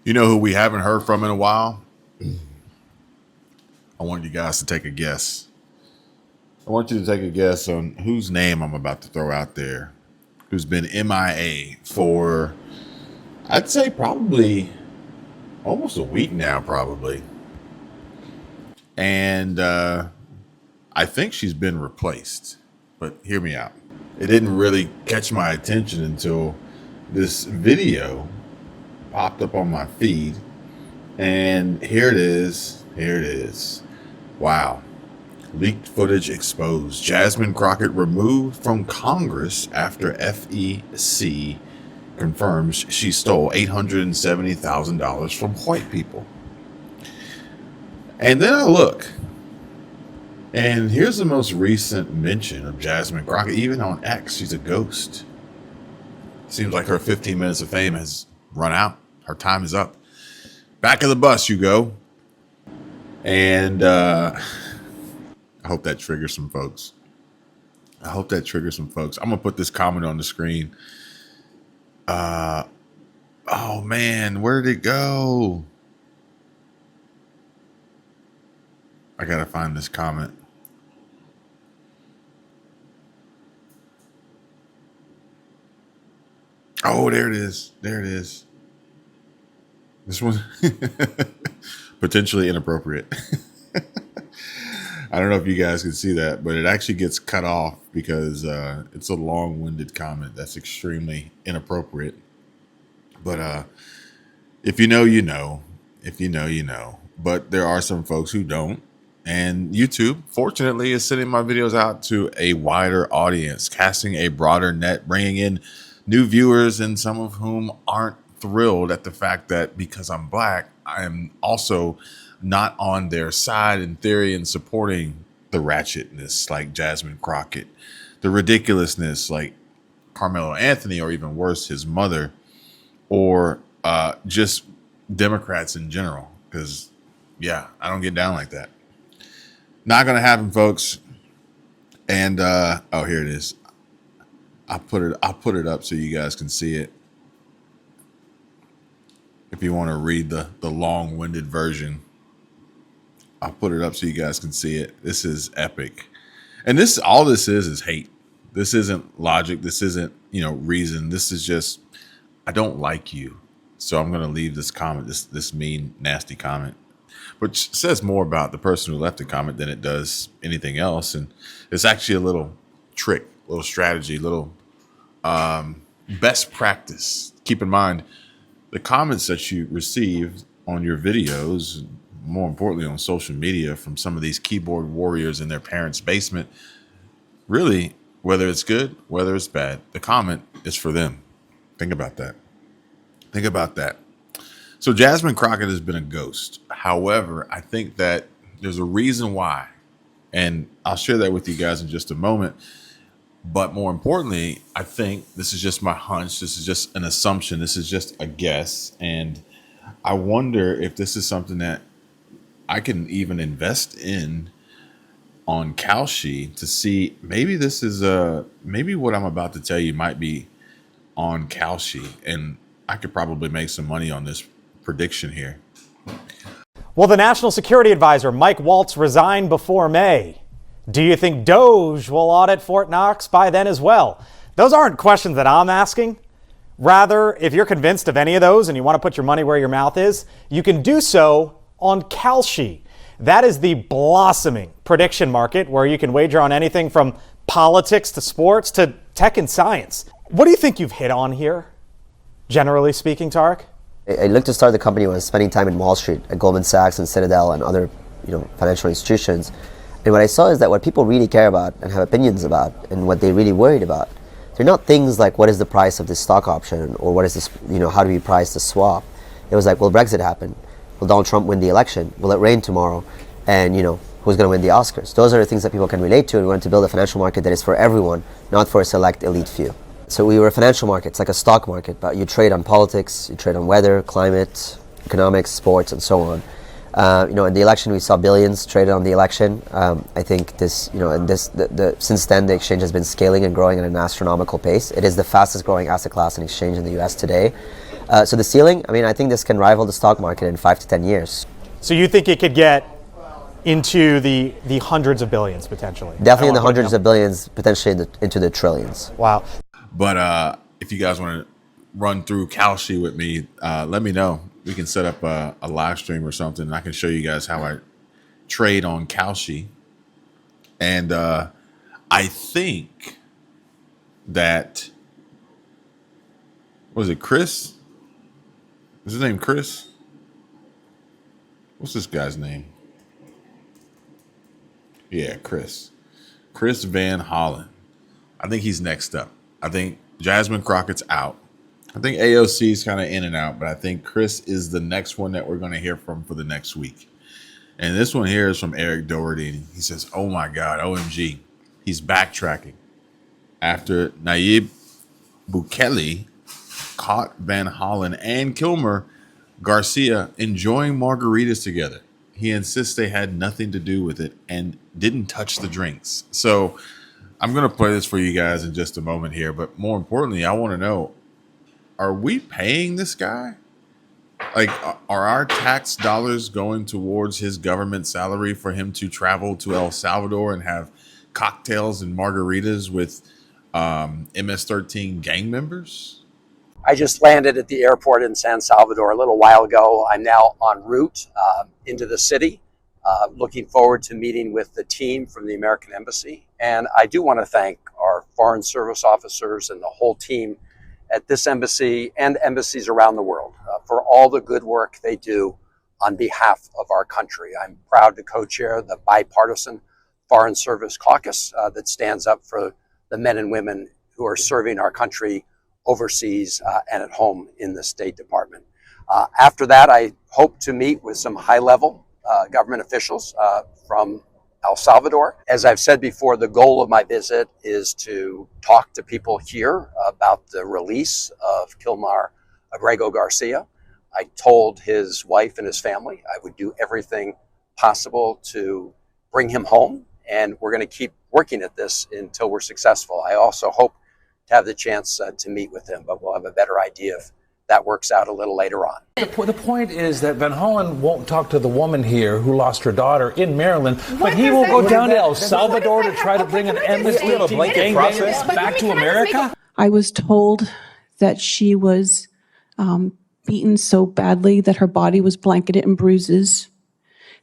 You know who we haven't heard from in a while? I want you guys to take a guess. I want you to take a guess on whose name I'm about to throw out there, who's been MIA for, I'd say probably almost a week now, probably. And I think she's been replaced. But hear me out. It didn't really catch my attention until this video popped up on my feed. And here it is. Here it is. Wow. Leaked footage exposed. Jasmine Crockett removed from Congress after FEC confirms she stole $870,000 from white people. And then I look, and here's the most recent mention of Jasmine Crockett. Even on X, she's a ghost. Seems like her 15 minutes of fame has run out. Her time is up. Back of the bus you go. And I hope that triggers some folks. I'm going to put this comment on the screen. Oh, man, where did it go? I got to find this comment. Oh, there it is. There it is. This one, potentially inappropriate. I don't know if you guys can see that, but it actually gets cut off because it's a long-winded comment that's extremely inappropriate. But if you know, you know. If you know, you know. But there are some folks who don't. And YouTube, fortunately, is sending my videos out to a wider audience, casting a broader net, bringing in new viewers, and some of whom aren't thrilled at the fact that because I'm black, I am also not on their side in theory and supporting the ratchetness like Jasmine Crockett, the ridiculousness like Carmelo Anthony, or even worse, his mother, or just Democrats in general. Because, yeah, I don't get down like that. Not going to happen, folks. And, oh, here it is. I'll put it up so you guys can see it. If you want to read the long-winded version, I'll put it up so you guys can see it. This is epic. And all this is hate. This isn't logic. This isn't, reason. This is just, I don't like you. So I'm going to leave this comment, this mean, nasty comment, which says more about the person who left the comment than it does anything else. And it's actually a little trick, little strategy, little best practice. Keep in mind, the comments that you receive on your videos, more importantly on social media, from some of these keyboard warriors in their parents' basement, really, whether it's good, whether it's bad, the comment is for them. Think about that. Think about that. So Jasmine Crockett has been a ghost. However, I think that there's a reason why, and I'll share that with you guys in just a moment. But more importantly, I think this is just my hunch. This is just an assumption. This is just a guess. And I wonder if this is something that I can even invest in on Kalshi to see. Maybe this is maybe what I'm about to tell you might be on Kalshi. And I could probably make some money on this prediction here. Will the National Security Advisor Mike Waltz resign before May? Do you think Doge will audit Fort Knox by then as well? Those aren't questions that I'm asking. Rather, if you're convinced of any of those and you want to put your money where your mouth is, you can do so on Kalshi. That is the blossoming prediction market where you can wager on anything from politics to sports to tech and science. What do you think you've hit on here, generally speaking, Tarek? I looked to start the company when I was spending time in Wall Street at Goldman Sachs and Citadel and other financial institutions. And what I saw is that what people really care about and have opinions about and what they're really worried about, they're not things like what is the price of this stock option or what is this, how do we price the swap? It was like, will Brexit happen? Will Donald Trump win the election? Will it rain tomorrow? And, who's going to win the Oscars? Those are the things that people can relate to, and we want to build a financial market that is for everyone, not for a select elite few. So we were a financial market. It's like a stock market, but you trade on politics, you trade on weather, climate, economics, sports, and so on. In the election, we saw billions traded on the election. I think this, since then, the exchange has been scaling and growing at an astronomical pace. It is the fastest growing asset class in exchange in the US today. So the ceiling, I mean, I think this can rival the stock market in 5 to 10 years. So you think it could get into the hundreds of billions potentially? Definitely in the hundreds of billions, potentially into the trillions. Wow. But if you guys want to run through Kalshi with me, let me know. We can set up a live stream or something, and I can show you guys how I trade on Kalshi. And I think that, was it Chris? Is his name Chris? What's this guy's name? Yeah, Chris. Chris Van Hollen. I think he's next up. I think Jasmine Crockett's out. I think AOC is kind of in and out, but I think Chris is the next one that we're going to hear from for the next week. And this one here is from Eric Doherty. He says, oh my God, OMG. He's backtracking. After Nayib Bukele caught Van Hollen and Kilmer Garcia enjoying margaritas together. He insists they had nothing to do with it and didn't touch the drinks. So I'm going to play this for you guys in just a moment here. But more importantly, I want to know, are we paying this guy? Like, are our tax dollars going towards his government salary for him to travel to El Salvador and have cocktails and margaritas with MS-13 gang members? I just landed at the airport in San Salvador a little while ago. I'm now en route into the city, looking forward to meeting with the team from the American Embassy. And I do want to thank our Foreign Service officers and the whole team at this embassy and embassies around the world for all the good work they do on behalf of our country. I'm proud to co-chair the bipartisan Foreign Service Caucus that stands up for the men and women who are serving our country overseas and at home in the State Department. After that, I hope to meet with some high-level government officials from El Salvador. As I've said before, the goal of my visit is to talk to people here about the release of Kilmer Abrego Garcia. I told his wife and his family I would do everything possible to bring him home, and we're going to keep working at this until we're successful. I also hope to have the chance to meet with him, but we'll have a better idea if that works out a little later on. The point is that Van Hollen won't talk to the woman here who lost her daughter in Maryland, but he will go down to El Salvador to try to bring an MS-13 gang process back to America? I was told that she was beaten so badly that her body was blanketed in bruises,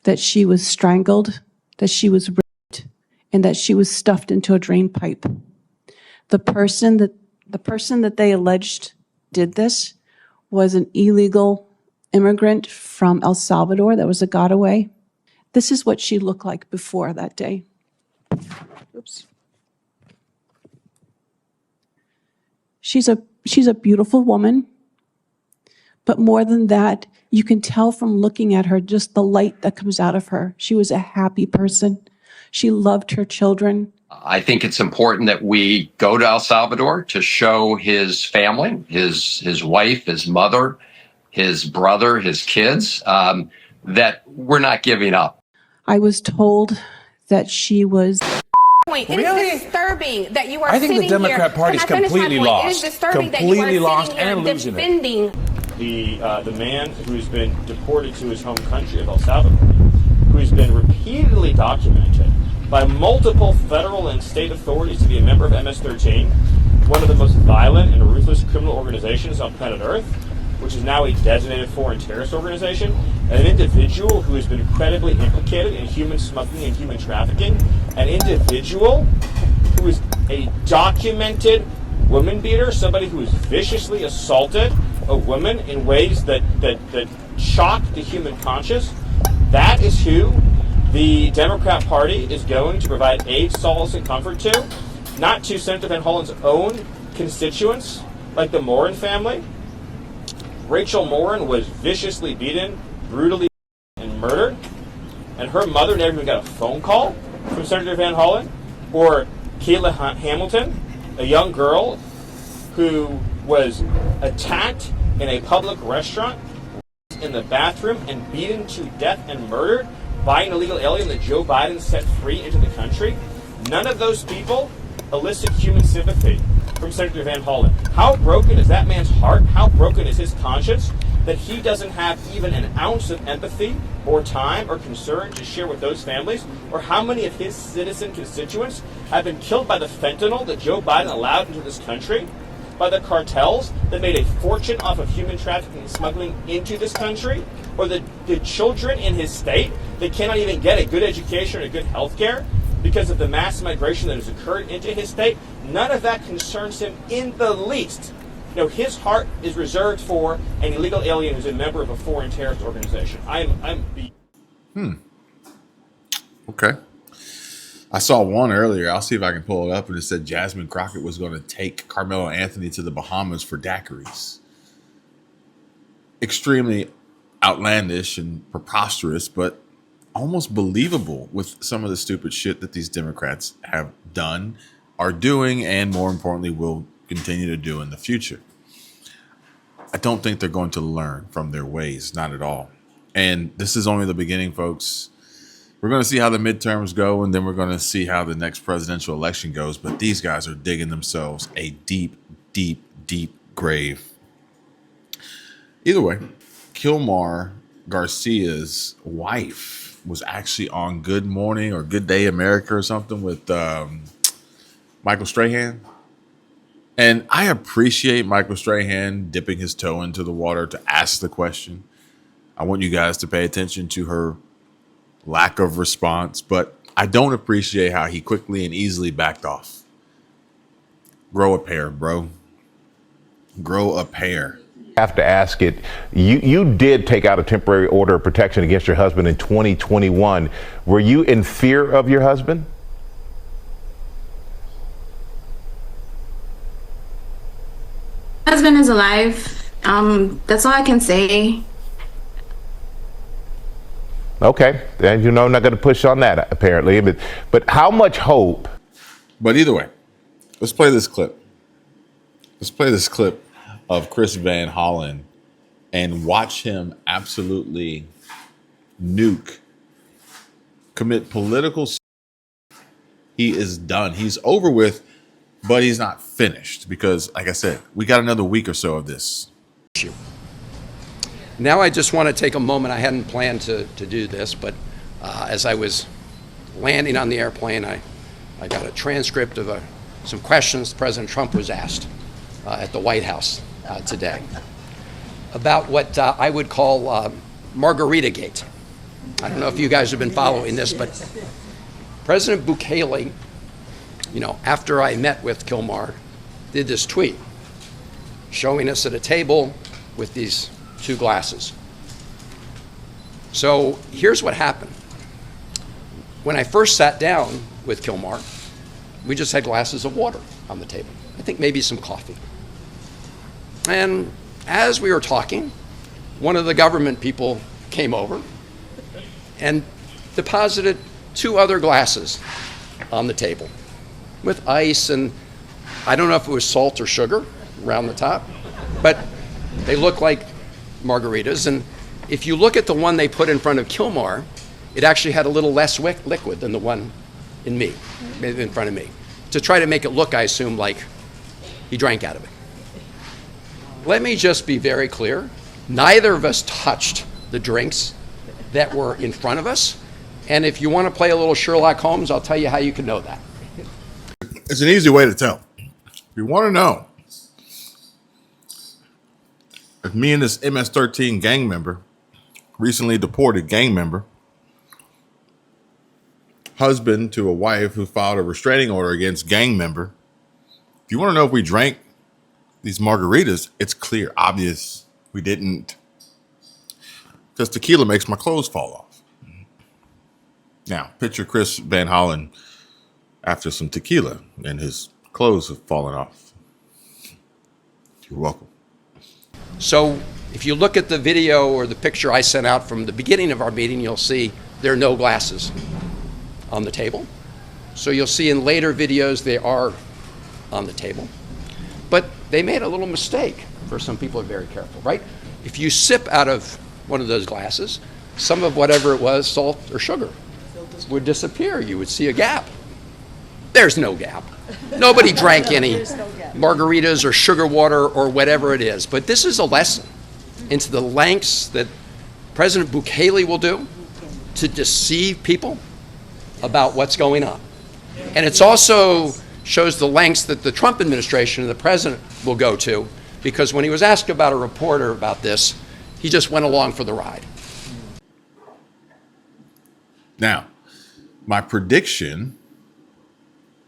that she was strangled, that she was raped, and that she was stuffed into a drain pipe. The person that they alleged did this was an illegal immigrant from El Salvador that was a gotaway. This is what she looked like before that day. Oops. She's a beautiful woman, but more than that, you can tell from looking at her just the light that comes out of her. She was a happy person. She loved her children. I think it's important that we go to El Salvador to show his family, his wife, his mother, his brother, his kids, that we're not giving up. I was told that she was... It is disturbing that you are I think the Democrat Party's completely lost. It is disturbing Completely that you are lost sitting and here losing defending the man who's been deported to his home country of El Salvador, who's been repeatedly documented by multiple federal and state authorities to be a member of MS-13, one of the most violent and ruthless criminal organizations on planet Earth, which is now a designated foreign terrorist organization, an individual who has been incredibly implicated in human smuggling and human trafficking, an individual who is a documented woman beater, somebody who has viciously assaulted a woman in ways that shock the human conscience. That is who the Democrat Party is going to provide aid, solace, and comfort to, not to Senator Van Hollen's own constituents, like the Morin family. Rachel Morin was viciously beaten, brutally and murdered, and her mother never even got a phone call from Senator Van Hollen. Or Kayla Hamilton, a young girl who was attacked in a public restaurant, in the bathroom, and beaten to death and murdered by an illegal alien that Joe Biden set free into the country. None of those people elicit human sympathy. from Senator Van Hollen. How broken is that man's heart? How broken is his conscience that he doesn't have even an ounce of empathy or time or concern to share with those families? Or how many of his citizen constituents have been killed by the fentanyl that Joe Biden allowed into this country? By the cartels that made a fortune off of human trafficking and smuggling into this country? Or the children in his state that cannot even get a good education or good health care because of the mass migration that has occurred into his state? None of that concerns him in the least. No, his heart is reserved for an illegal alien who's a member of a foreign terrorist organization. Okay. I saw one earlier. I'll see if I can pull it up. And it said Jasmine Crockett was going to take Carmelo Anthony to the Bahamas for daiquiris. Extremely outlandish and preposterous, but almost believable with some of the stupid shit that these Democrats have done, are doing, and more importantly, will continue to do in the future. I don't think they're going to learn from their ways, not at all. And this is only the beginning, folks. We're going to see how the midterms go, and then we're going to see how the next presidential election goes. But these guys are digging themselves a deep, deep, deep grave. Either way, Kilmar Garcia's wife was actually on Good Morning or Good Day America or something with Michael Strahan. And I appreciate Michael Strahan dipping his toe into the water to ask the question. I want you guys to pay attention to her lack of response, but I don't appreciate how he quickly and easily backed off. Grow a pair, bro. Grow a pair. Have to ask it. You did take out a temporary order of protection against your husband in 2021. Were you in fear of your husband? My husband is alive. That's all I can say. Okay, and you know, I'm not going to push on that apparently, but how much hope? But either way, let's play this clip. Let's play this clip of Chris Van Hollen and watch him absolutely commit political. He is done. He's over with, but he's not finished because, like I said, we got another week or so of this. Now I just want to take a moment. I hadn't planned to do this, but as I was landing on the airplane, I got a transcript of some questions President Trump was asked at the White House today about what I would call Margarita Gate. I don't know if you guys have been following this, but President Bukele, after I met with Kilmar, did this tweet showing us at a table with these two glasses. So here's what happened. When I first sat down with Kilmar, we just had glasses of water on the table. I think maybe some coffee. And as we were talking, one of the government people came over and deposited two other glasses on the table with ice, and I don't know if it was salt or sugar around the top, but they look like margaritas. And if you look at the one they put in front of Kilmar, it actually had a little less liquid than the one in front of me, to try to make it look, I assume, like he drank out of it. Let me just be very clear. Neither of us touched the drinks that were in front of us. And if you want to play a little Sherlock Holmes, I'll tell you how you can know that. It's an easy way to tell. If you want to know if me and this MS-13 gang member, recently deported gang member, husband to a wife who filed a restraining order against gang member, if you want to know if we drank these margaritas, it's clear, obvious we didn't. Because tequila makes my clothes fall off. Now, picture Chris Van Hollen after some tequila and his clothes have fallen off. You're welcome. So if you look at the video or the picture I sent out from the beginning of our meeting, you'll see there are no glasses on the table. So you'll see in later videos they are on the table. But they made a little mistake. First, some people are very careful, right? If you sip out of one of those glasses, some of whatever it was, salt or sugar, would disappear. You would see a gap. There's no gap. Nobody drank any margaritas or sugar water or whatever it is. But this is a lesson into the lengths that President Bukele will do to deceive people about what's going on. And it's also shows the lengths that the Trump administration and the president will go to, because when he was asked about a reporter about this, he just went along for the ride. Now, my prediction,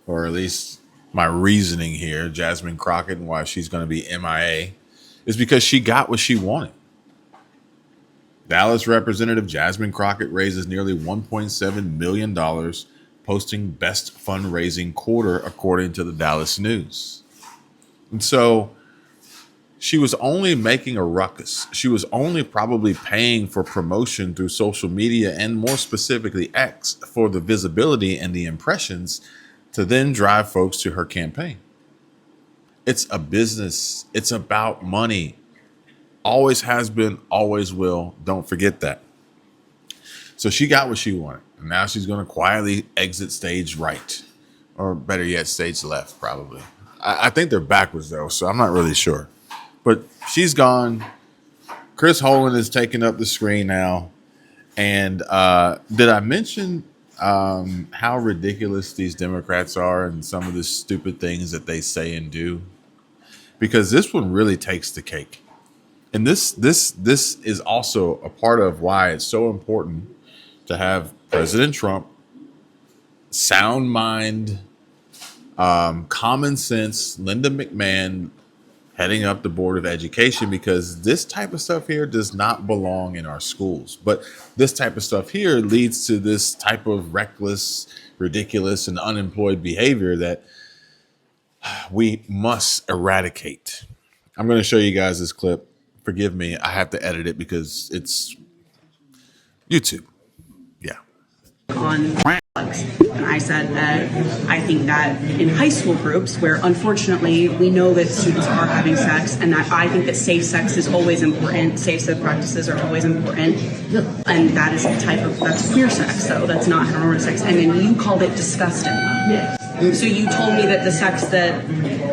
or at least my reasoning here, Jasmine Crockett and why she's going to be MIA, is because she got what she wanted. Dallas Representative Jasmine Crockett raises nearly $1.7 million, posting best fundraising quarter according to the Dallas News. And so she was only making a ruckus. She was only probably paying for promotion through social media, and more specifically X, for the visibility and the impressions to then drive folks to her campaign. It's a business. It's about money. Always has been, always will. Don't forget that. So she got what she wanted. And now she's going to quietly exit stage right. Or better yet, stage left, probably. I think they're backwards, though, so I'm not really sure. But she's gone. Chris Hollen is taking up the screen now. And did I mention how ridiculous these Democrats are and some of the stupid things that they say and do? Because this one really takes the cake. And this is also a part of why it's so important to have President Trump, sound mind, common sense, Linda McMahon heading up the Board of Education, because this type of stuff here does not belong in our schools. But this type of stuff here leads to this type of reckless, ridiculous, and unemployed behavior that we must eradicate. I'm going to show you guys this clip. Forgive me, I have to edit it because it's YouTube. Yeah. On drugs. And I said that I think that in high school groups where unfortunately we know that students are having sex, and that I think that safe sex is always important, safe sex practices are always important, and that is a type of, that's queer sex, so that's not heteronormative sex, and then you called it disgusting. So you told me that the sex that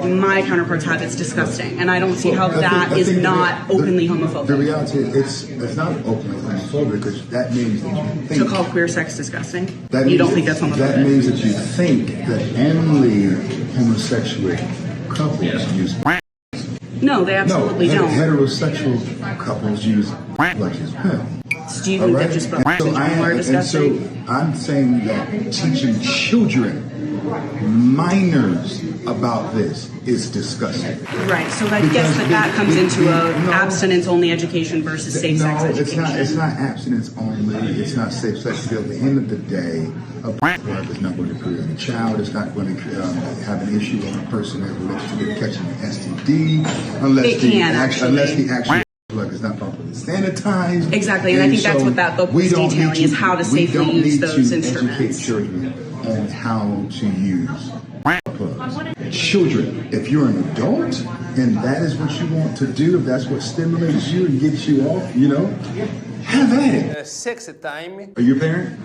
my counterparts have is disgusting, and I don't see how that is not openly homophobic. The reality is it's not openly homophobic, because that means that you think... To call queer sex disgusting? That You don't think that's homophobic? That means that you think that only homosexual couples use... No, they absolutely don't. Heterosexual couples use like as well. So do you think that just are disgusting? And so I'm saying that teaching children, minors, about this is disgusting. Right, so I guess that comes into abstinence-only education versus safe-sex education. No, it's not abstinence only. It's not safe sex. At the end of the day, a drug is not going to create a child. It's not going to have an issue on a person that relates to them catching an STD, unless the actual drug is not properly sanitized. Exactly, and I think that's what that book was detailing, is how to safely use those instruments. Educate children on how to use plugs. Children, if you're an adult and that is what you want to do, if that's what stimulates you and gets you off, have at it. Sexy time. Are you a parent?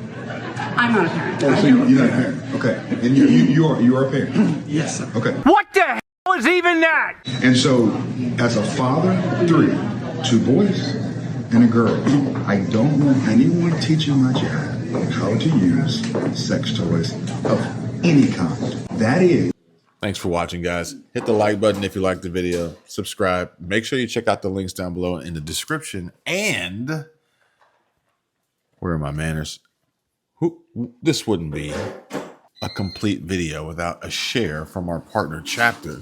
I'm not a parent. Oh, so you're not a parent. Okay. And you are a parent? Yes, sir. Okay. What the hell is even that? And so, as a father, 2 boys and a girl, I don't want anyone teaching my child how to use sex toys of any kind. That is. Thanks for watching, guys. Hit the like button if you liked the video. Subscribe. Make sure you check out the links down below in the description. And where are my manners? This wouldn't be a complete video without a share from our partner chapter.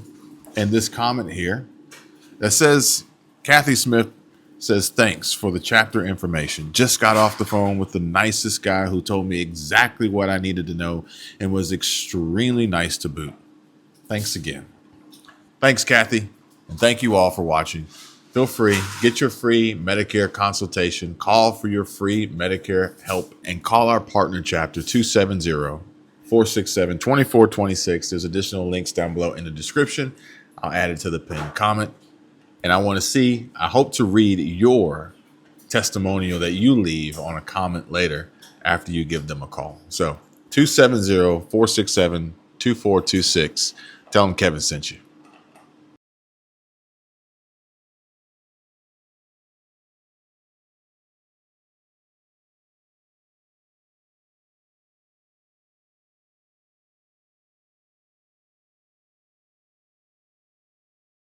And this comment here that says, Kathy Smith says, thanks for the chapter information. Just got off the phone with the nicest guy who told me exactly what I needed to know and was extremely nice to boot. Thanks again. Thanks, Kathy. And thank you all for watching. Feel free, get your free Medicare consultation, call for your free Medicare help, and call our partner chapter 270-467-2426. There's additional links down below in the description. I'll add it to the pinned comment. And I hope to read your testimonial that you leave on a comment later after you give them a call. So 270-467-2426. 2426. Tell them Kevin sent you.